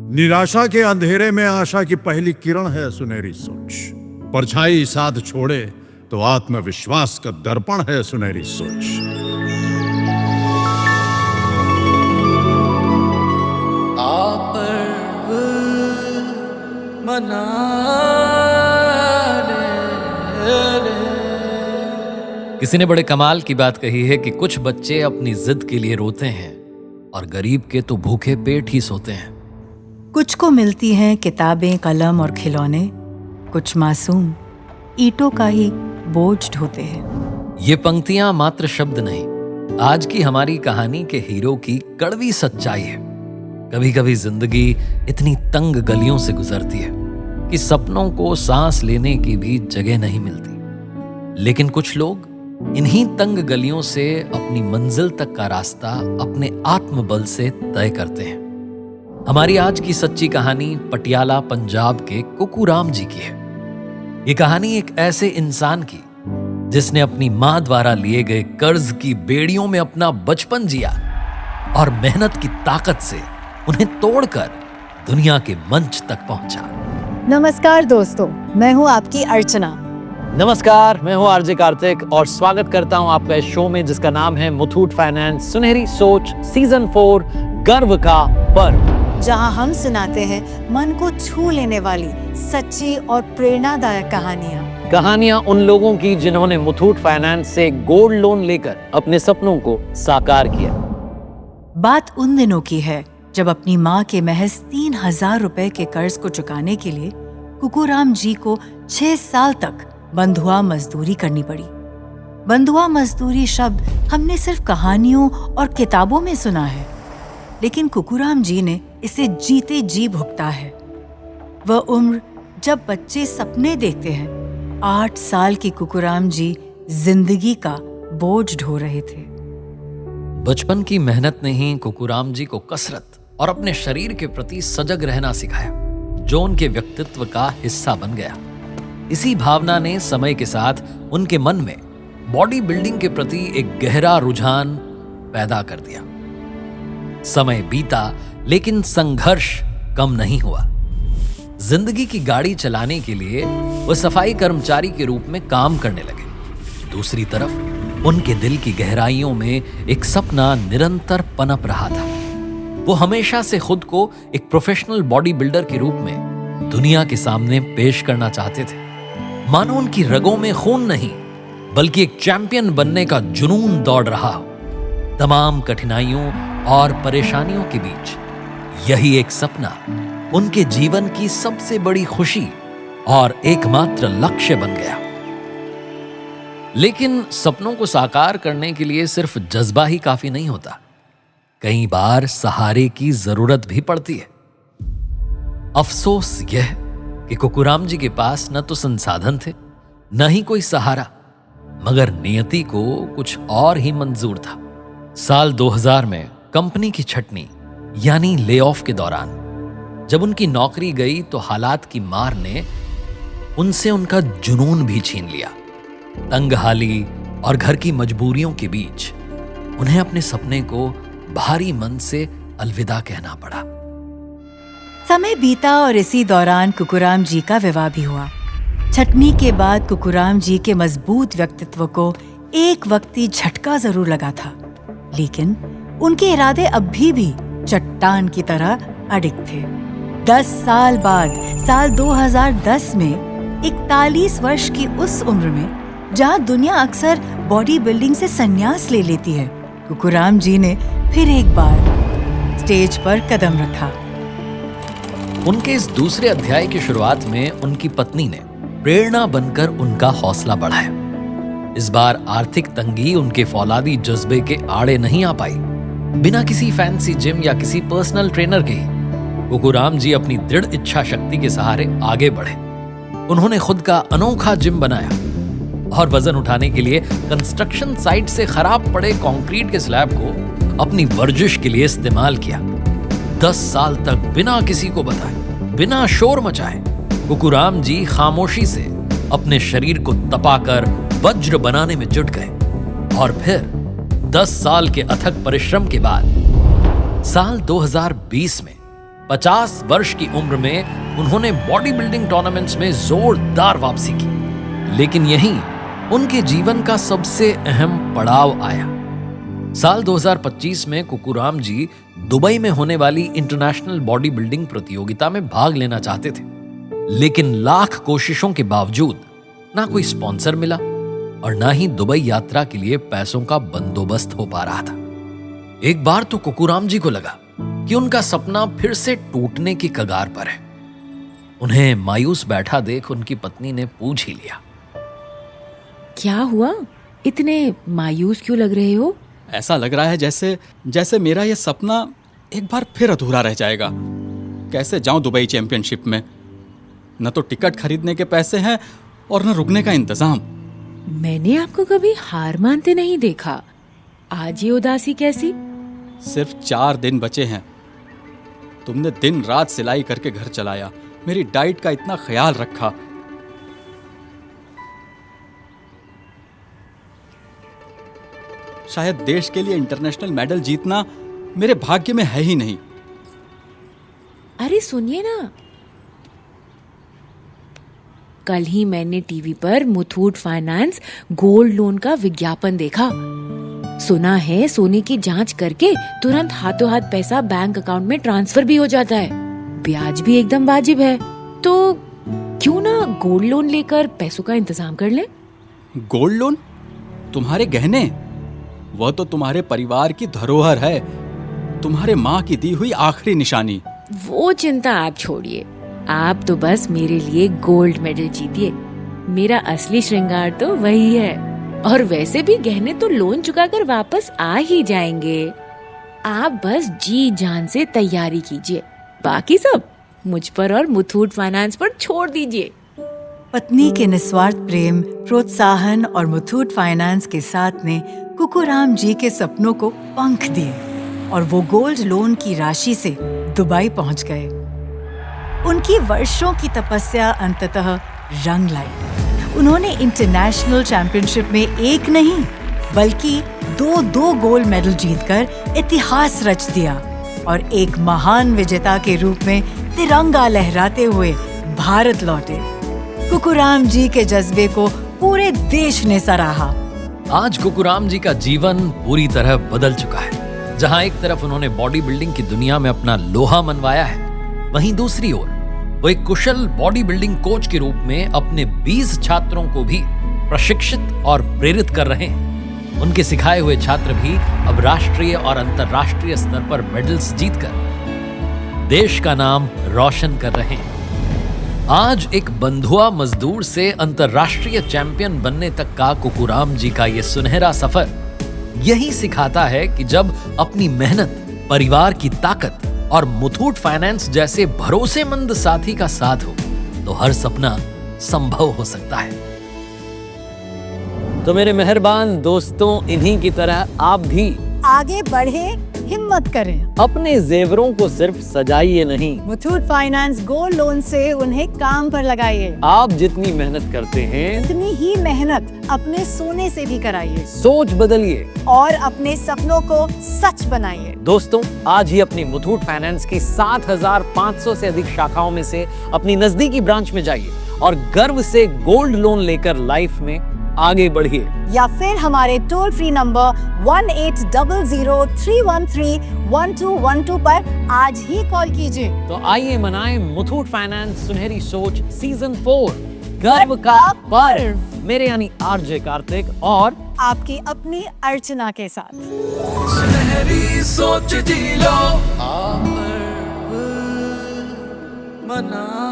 निराशा के अंधेरे में आशा की पहली किरण है सुनहरी सोच। परछाई साथ छोड़े तो आत्मविश्वास का दर्पण है सुनहरी सोच। किसी ने बड़े कमाल की बात कही है कि कुछ बच्चे अपनी जिद के लिए रोते हैं और गरीब के तो भूखे पेट ही सोते हैं। कुछ को मिलती हैं किताबें, कलम और खिलौने, कुछ मासूम ईंटों का ही बोझ ढोते हैं। ये पंक्तियां मात्र शब्द नहीं, आज की हमारी कहानी के हीरो की कड़वी सच्चाई है। कभी कभी जिंदगी इतनी तंग गलियों से गुजरती है कि सपनों को सांस लेने की भी जगह नहीं मिलती, लेकिन कुछ लोग इन्हीं तंग गलियों से अपनी मंजिल तक का रास्ता अपने आत्मबल से तय करते हैं। हमारी आज की सच्ची कहानी पटियाला पंजाब के कुकूराम जी की है। ये कहानी एक ऐसे इंसान की जिसने अपनी मां द्वारा लिए गए कर्ज की बेड़ियों में अपना बचपन जिया और मेहनत की ताकत से उन्हें तोड़कर दुनिया के मंच तक पहुंचा। नमस्कार दोस्तों, मैं हूं आपकी अर्चना। नमस्कार, मैं हूं आरजे कार्तिक और स्वागत करता हूं आपका इस शो में जिसका नाम है मुथूट फाइनेंस सुनहरी सोच सीजन 4 गर्व का पर्व, जहां हम सुनाते हैं मन को छू लेने वाली सच्ची और प्रेरणादायक कहानियां उन लोगों की जिन्होंने मुथूट फाइनेंस से गोल्ड लोन लेकर अपने सपनों को साकार किया। बात उन दिनों की है जब अपनी माँ के महज 3,000 रुपए के कर्ज को चुकाने के लिए कुकूराम जी को 6 साल तक बंधुआ मजदूरी करनी पड़ी। बंधुआ मजदूरी शब्द हमने सिर्फ कहानियों और किताबों में सुना है, लेकिन कुकूराम जी ने इसे जीते जी भुगता है। वह उम्र जब बच्चे सपने देखते हैं, 8 साल की कुकूराम जी जिंदगी का बोझ ढो रहे थे। बचपन की मेहनत ने ही कुकूराम जी को कसरत और अपने शरीर के प्रति सजग रहना सिखाया, जो उनके व्यक्तित्व का हिस्सा बन गया। इसी भावना ने समय के साथ उनके मन में बॉडी बिल्डिंग के प्रति एक गहरा रुझान पैदा कर दिया। समय बीता लेकिन संघर्ष कम नहीं हुआ। जिंदगी की गाड़ी चलाने के लिए वह सफाई कर्मचारी के रूप में काम करने लगे। दूसरी तरफ उनके दिल की गहराइयों में एक सपना निरंतर पनप रहा था। वो हमेशा से खुद को एक प्रोफेशनल बॉडी बिल्डर के रूप में दुनिया के सामने पेश करना चाहते थे। मानो उनकी रगों में खून नहीं, बल्कि एक चैंपियन बनने का जुनून दौड़ रहा हो। तमाम कठिनाइयों और परेशानियों के बीच यही एक सपना उनके जीवन की सबसे बड़ी खुशी और एकमात्र लक्ष्य बन गया। लेकिन सपनों को साकार करने के लिए सिर्फ जज्बा ही काफी नहीं होता, कई बार सहारे की जरूरत भी पड़ती है। अफसोस यह कि कुकूराम जी के पास न तो संसाधन थे, न ही कोई सहारा, मगर नियति को कुछ और ही मंजूर था। साल 2000 में कंपनी की छटनी यानी ले ऑफ के दौरान जब उनकी नौकरी गई तो हालात की मार ने उनसे उनका जुनून भी छीन लिया। तंगहाली और घर की मजबूरियों के बीच उन्हें अपने सपने को भारी मन से अलविदा कहना पड़ा। समय बीता और इसी दौरान कुकूराम जी का विवाह भी हुआ। छटनी के बाद कुकूराम जी के मजबूत व्यक्तित्व को एक वक्ती झटका जरूर लगा था, लेकिन उनके इरादे अब भी चट्टान की तरह अडिग थे। 10 साल बाद साल 2010 में 41 वर्ष की उस उम्र में जहां दुनिया अक्सर बॉडी बिल्डिंग से संन्यास ले लेती है, कुकूराम जी ने फिर एक बार स्टेज पर कदम रखा। उनके इस दूसरे अध्याय की शुरुआत में उनकी पत्नी ने प्रेरणा बनकर उनका हौसला बढ़ाया। इस बार आर्थिक तंगी उनके फौलादी जज्बे के आड़े नहीं आ पाई। बिना किसी फैंसी जिम या किसी पर्सनल ट्रेनर के कुकूराम जी अपनी दृढ़ इच्छा शक्ति के सहारे आगे बढ़े। उन्होंने खुद का अनोखा जिम बनाया और वजन उठाने के लिए कंस्ट्रक्शन साइट से खराब पड़े कंक्रीट के स्लैब को अपनी वर्जिश के लिए इस्तेमाल किया। 10 साल तक बिना किसी को बताए, बिना शोर मचाए, कुकूराम जी खामोशी से अपने शरीर को तपाकर वज्र बनाने में जुट गए। और फिर 10 साल के अथक परिश्रम के बाद साल 2020 में 50 वर्ष की उम्र में उन्होंने बॉडी बिल्डिंग टूर्नामेंट्स में जोरदार वापसी की। लेकिन यहीं उनके जीवन का सबसे अहम पड़ाव आया। साल 2025 में कुकुराम जी दुबई में होने वाली इंटरनेशनल बॉडी बिल्डिंग प्रतियोगिता में भाग लेना चाहते थे, लेकिन लाख कोशिशों के बावजूद ना कोई स्पॉन्सर मिला और ना ही दुबई यात्रा के लिए पैसों का बंदोबस्त हो पा रहा था। एक बार तो कुकुराम जी को लगा कि उनका सपना फिर से टूटने की कगार पर है। उन्हें मायूस बैठा देख उनकी पत्नी ने पूछ ही लिया, क्या हुआ? इतने मायूस क्यों लग रहे हो? ऐसा लग रहा है जैसे मेरा यह सपना एक बार फिर अधूरा रह जाएगा। कैसे जाऊं दुबई चैंपियनशिप में? न तो टिकट खरीदने के पैसे हैं और न रुकने का इंतजाम। मैंने आपको कभी हार मानते नहीं देखा। आज ये उदासी कैसी? सिर्फ 4 दिन बचे हैं। तुमने दिन रात सिलाई करके घर चलाया, मेरी डाइट का इतना ख्याल रखा। शायद देश के लिए इंटरनेशनल मेडल जीतना मेरे भाग्य में है ही नहीं। अरे सुनिए ना, कल ही मैंने टीवी पर मुथूट फाइनेंस गोल्ड लोन का विज्ञापन देखा। सुना है सोने की जांच करके तुरंत हाथों हाथ पैसा बैंक अकाउंट में ट्रांसफर भी हो जाता है, ब्याज भी एकदम वाजिब है। तो क्यों ना गोल्ड लोन लेकर पैसों का इंतजाम कर लें? Gold loan? तुम्हारे गहने? वह तो तुम्हारे परिवार की धरोहर है, तुम्हारे माँ की दी हुई आखिरी निशानी। वो चिंता आप छोड़िए, आप तो बस मेरे लिए गोल्ड मेडल जीतिए। मेरा असली श्रृंगार तो वही है। और वैसे भी गहने तो लोन चुकाकर वापस आ ही जाएंगे। आप बस जी जान से तैयारी कीजिए, बाकी सब मुझ पर और मुथूट फाइनेंस पर छोड़ दीजिए। पत्नी के निस्वार्थ प्रेम, प्रोत्साहन और मुथूट फाइनेंस के साथ ने कुकुराम जी के सपनों को पंख दिए और वो गोल्ड लोन की राशि से दुबई पहुंच गए। उनकी वर्षों की तपस्या अंततः रंग लाई। उन्होंने इंटरनेशनल चैंपियनशिप में एक नहीं बल्कि दो गोल्ड मेडल जीतकर इतिहास रच दिया और एक महान विजेता के रूप में तिरंगा लहराते हुए भारत लौटे। कुकुराम जी के जज्बे को पूरे देश ने सराहा। आज कुकुराम जी का जीवन पूरी तरह बदल चुका है। जहां एक तरफ उन्होंने बॉडी बिल्डिंग की दुनिया में अपना लोहा मनवाया है, वहीं दूसरी ओर वो एक कुशल बॉडी बिल्डिंग कोच के रूप में अपने 20 छात्रों को भी प्रशिक्षित और प्रेरित कर रहे हैं। उनके सिखाए हुए छात्र भी अब राष्ट्रीय और अंतर्राष्ट्रीय स्तर पर मेडल्स जीतकर देश का नाम रोशन कर रहे हैं। आज एक बंधुआ मजदूर से अंतर्राष्ट्रीय चैंपियन बनने तक का कुकुराम जी का ये सुनहरा सफर यही सिखाता है कि जब अपनी मेहनत, परिवार की ताकत और मुथूट फाइनेंस जैसे भरोसेमंद साथी का साथ हो तो हर सपना संभव हो सकता है। तो मेरे मेहरबान दोस्तों, इन्हीं की तरह आप भी आगे बढ़े, हिम्मत करें। अपने जेवरों को सिर्फ सजाइए नहीं, मुथूट फाइनेंस गोल्ड लोन से उन्हें काम पर लगाइए। आप जितनी मेहनत करते हैं इतनी ही मेहनत अपने सोने से भी कराइए। सोच बदलिए और अपने सपनों को सच बनाइए। दोस्तों, आज ही अपनी मुथूट फाइनेंस की 7,500 से अधिक शाखाओं में से अपनी नजदीकी ब्रांच में जाइए और गर्व से गोल्ड लोन लेकर लाइफ में आगे बढ़िए। या फिर हमारे टोल फ्री नंबर 1800-313-1212 पर आज ही कॉल कीजिए। तो आइए मनाएं मुथूट फाइनेंस सुनहरी सोच सीजन 4 गर्व का पर्व, मेरे यानी आरजे कार्तिक और आपकी अपनी अर्चना के साथ। सुनहरी सोच जी लो, आप मना